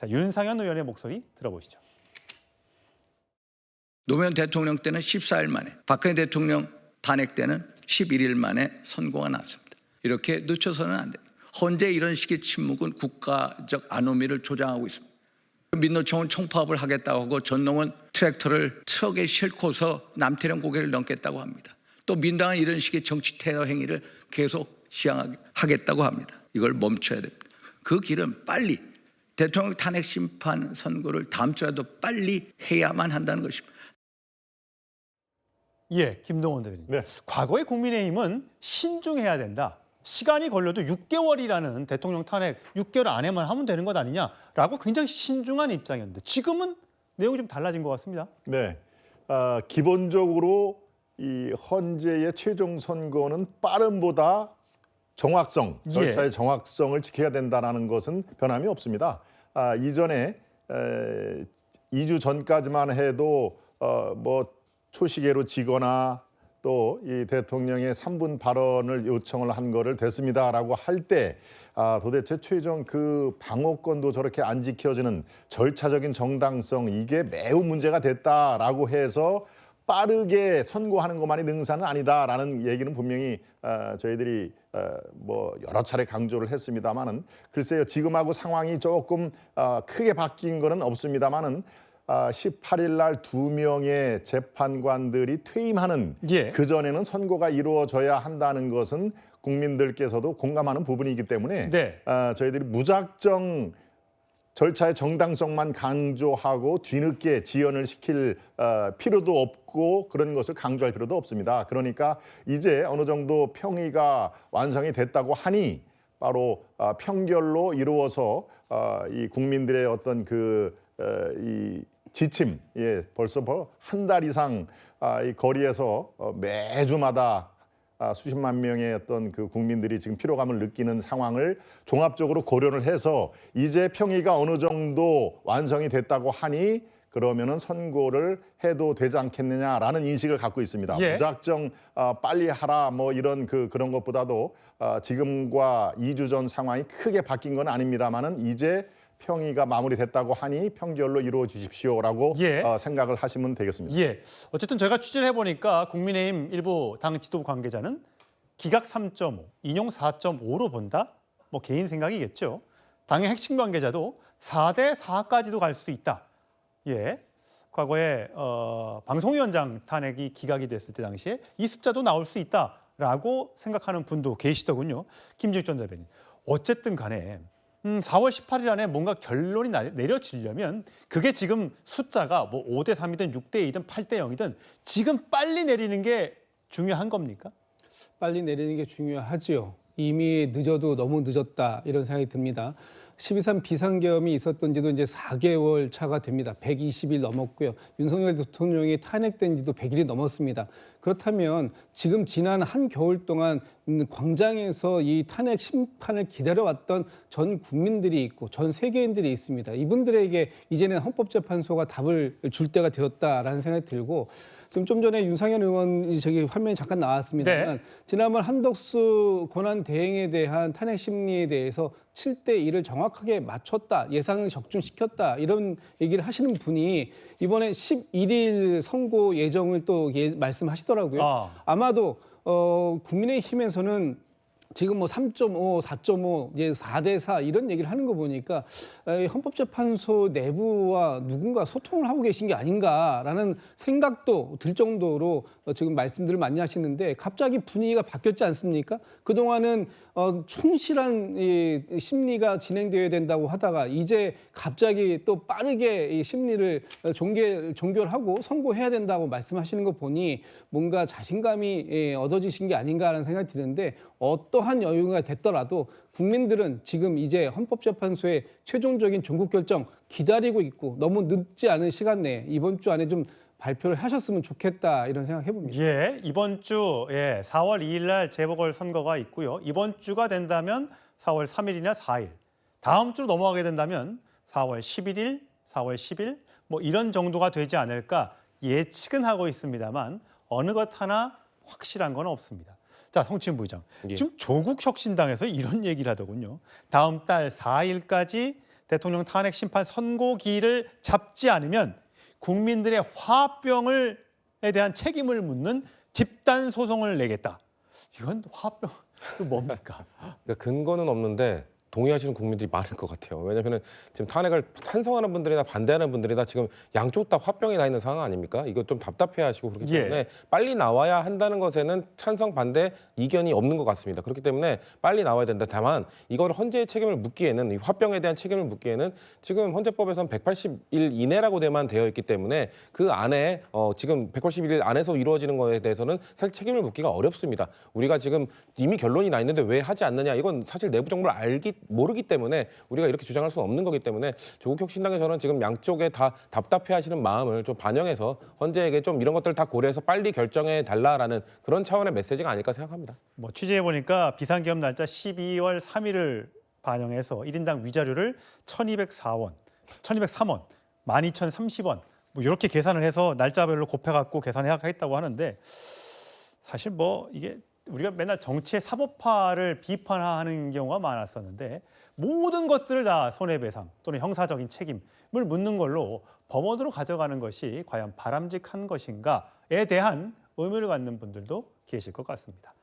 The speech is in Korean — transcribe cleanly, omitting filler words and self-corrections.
자, 윤상현 의원의 목소리 들어보시죠. 노무현 대통령 때는 14일 만에, 박근혜 대통령 탄핵 때는 11일 만에 선고가 났습니다. 이렇게 늦춰서는 안 됩니다. 헌재 이런 식의 침묵은 국가적 안오미를 조장하고 있습니다. 민노총은 총파업을 하겠다고 하고 전농은 트랙터를 트럭에 싣고서 남태령 고개를 넘겠다고 합니다. 또 민당은 이런 식의 정치 테러 행위를 계속 지향하겠다고 합니다. 이걸 멈춰야 됩니다. 그 길은 빨리 대통령 탄핵 심판 선고를 다음 주라도 빨리 해야만 한다는 것입니다. 예, 김동원 대변인. 네. 과거의 국민의힘은 신중해야 된다. 시간이 걸려도 6개월이라는 대통령 탄핵 6개월 안에만 하면 되는 것 아니냐라고 굉장히 신중한 입장이었는데 지금은 내용이 좀 달라진 것 같습니다. 네, 기본적으로 이 헌재의 최종 선고는 빠름보다 정확성, 절차의 정확성을 지켜야 된다는 것은 변함이 없습니다. 이전에 2주 전까지만 해도 뭐 초시계로 지거나 또 이 대통령의 3분 발언을 요청을 한 거를 됐습니다라고 할 때 도대체 최종 그 방어권도 저렇게 안 지켜지는 절차적인 정당성 이게 매우 문제가 됐다라고 해서 빠르게 선고하는 것만이 능사는 아니다라는 얘기는 분명히 저희들이 뭐 여러 차례 강조를 했습니다만은 글쎄요 지금하고 상황이 조금 크게 바뀐 거는 없습니다만은 18일 날 2명의 재판관들이 퇴임하는 그 전에는 선고가 이루어져야 한다는 것은 국민들께서도 공감하는 부분이기 때문에 저희들이 무작정 절차의 정당성만 강조하고 뒤늦게 지연을 시킬 필요도 없고 그런 것을 강조할 필요도 없습니다. 그러니까 이제 어느 정도 평의가 완성이 됐다고 하니 바로 평결로 이루어서 이 국민들의 어떤 이 지침, 벌써 한 달 이상 이 거리에서 매주마다 수십만 명의 어떤 그 국민들이 지금 피로감을 느끼는 상황을 종합적으로 고려를 해서 이제 평의가 어느 정도 완성이 됐다고 하니 그러면은 선고를 해도 되지 않겠느냐라는 인식을 갖고 있습니다. 무작정 빨리 하라 뭐 이런 그런 것보다도 지금과 2주 전 상황이 크게 바뀐 건 아닙니다만은 이제 평의가 마무리됐다고 하니 평결로 이루어 주십시오라고 생각을 하시면 되겠습니다. 어쨌든 저희가 취재를 해보니까 국민의힘 일부 당 지도부 관계자는 기각 3.5, 인용 4.5로 본다? 뭐 개인 생각이겠죠. 당의 핵심 관계자도 4대 4까지도 갈 수도 있다. 과거에 방송위원장 탄핵이 기각이 됐을 때 당시에 이 숫자도 나올 수 있다라고 생각하는 분도 계시더군요. 김직전 대변인. 어쨌든 간에 4월 18일 안에 뭔가 결론이 내려지려면 그게 지금 숫자가 뭐 5대 3이든 6대 2든 8대 0이든 지금 빨리 내리는 게 중요한 겁니까? 빨리 내리는 게 중요하지요. 이미 늦어도 너무 늦었다 이런 생각이 듭니다. 12.3 비상계엄이 있었던 지도 이제 4개월 차가 됩니다. 120일 넘었고요. 윤석열 대통령이 탄핵된 지도 100일이 넘었습니다. 그렇다면 지금 지난 한겨울 동안 광장에서 이 탄핵 심판을 기다려왔던 전 국민들이 있고 전 세계인들이 있습니다. 이분들에게 이제는 헌법재판소가 답을 줄 때가 되었다라는 생각이 들고 좀 전에 윤상현 의원이 저기 화면에 잠깐 나왔습니다만 지난번 한덕수 권한 대행에 대한 탄핵 심리에 대해서 7대 1을 정확하게 맞췄다, 예상을 적중시켰다 이런 얘기를 하시는 분이 이번에 11일 선고 예정을 또 말씀하시더라고요. 아마도 국민의힘에서는 지금 뭐 3.5, 4.5, 4대 4 이런 얘기를 하는 거 보니까 헌법재판소 내부와 누군가 소통을 하고 계신 게 아닌가라는 생각도 들 정도로 지금 말씀들을 많이 하시는데 갑자기 분위기가 바뀌었지 않습니까? 그동안은 충실한 이 심리가 진행되어야 된다고 하다가 이제 갑자기 또 빠르게 이 심리를 종결하고 선고해야 된다고 말씀하시는 거 보니 뭔가 자신감이 얻어지신 게 아닌가라는 생각이 드는데 어떠한 여유가 됐더라도 국민들은 지금 이제 헌법재판소의 최종적인 종국 결정 기다리고 있고 너무 늦지 않은 시간 내에 이번 주 안에 좀 발표를 하셨으면 좋겠다 이런 생각 해봅니다. 이번 주 4월 2일 날 재보궐선거가 있고요. 이번 주가 된다면 4월 3일이나 4일. 다음 주로 넘어가게 된다면 4월 11일, 4월 10일 뭐 이런 정도가 되지 않을까 예측은 하고 있습니다만 어느 것 하나 확실한 건 없습니다. 자, 성치훈 부의장. 지금 조국혁신당에서 이런 얘기를 하더군요. 다음 달 4일까지 대통령 탄핵 심판 선고기를 잡지 않으면 국민들의 화병에 대한 책임을 묻는 집단 소송을 내겠다. 이건 화병 또 뭡니까? 그러니까 근거는 없는데 동의하시는 국민들이 많을 것 같아요. 왜냐하면 지금 탄핵을 찬성하는 분들이나 반대하는 분들이나 지금 양쪽 다 화병이 나 있는 상황 아닙니까? 이거 좀 답답해하시고 그렇기 때문에 예. 빨리 나와야 한다는 것에는 찬성 반대 이견이 없는 것 같습니다. 그렇기 때문에 빨리 나와야 된다. 다만 이걸 헌재의 책임을 묻기에는 이 화병에 대한 책임을 묻기에는 지금 헌재법에서는 180일 이내라고 돼만 되어 있기 때문에 그 안에 지금 180일 안에서 이루어지는 것에 대해서는 사실 책임을 묻기가 어렵습니다. 우리가 지금 이미 결론이 나 있는데 왜 하지 않느냐 이건 사실 내부 정보를 모르기 때문에 우리가 이렇게 주장할 수는 없는 거기 때문에 조국혁신당에서는 지금 양쪽에 다 답답해하시는 마음을 좀 반영해서 헌재에게 좀 이런 것들을 다 고려해서 빨리 결정해 달라라는 그런 차원의 메시지가 아닐까 생각합니다. 뭐 취재해 보니까 비상계엄 날짜 12월 3일을 반영해서 1인당 위자료를 1,203원, 12,030원 뭐 이렇게 계산을 해서 날짜별로 곱해갖고 계산해야 하겠다고 하는데 사실 뭐 이게 우리가 맨날 정치의 사법화를 비판하는 경우가 많았었는데 모든 것들을 다 손해배상 또는 형사적인 책임을 묻는 걸로 법원으로 가져가는 것이 과연 바람직한 것인가에 대한 의문을 갖는 분들도 계실 것 같습니다.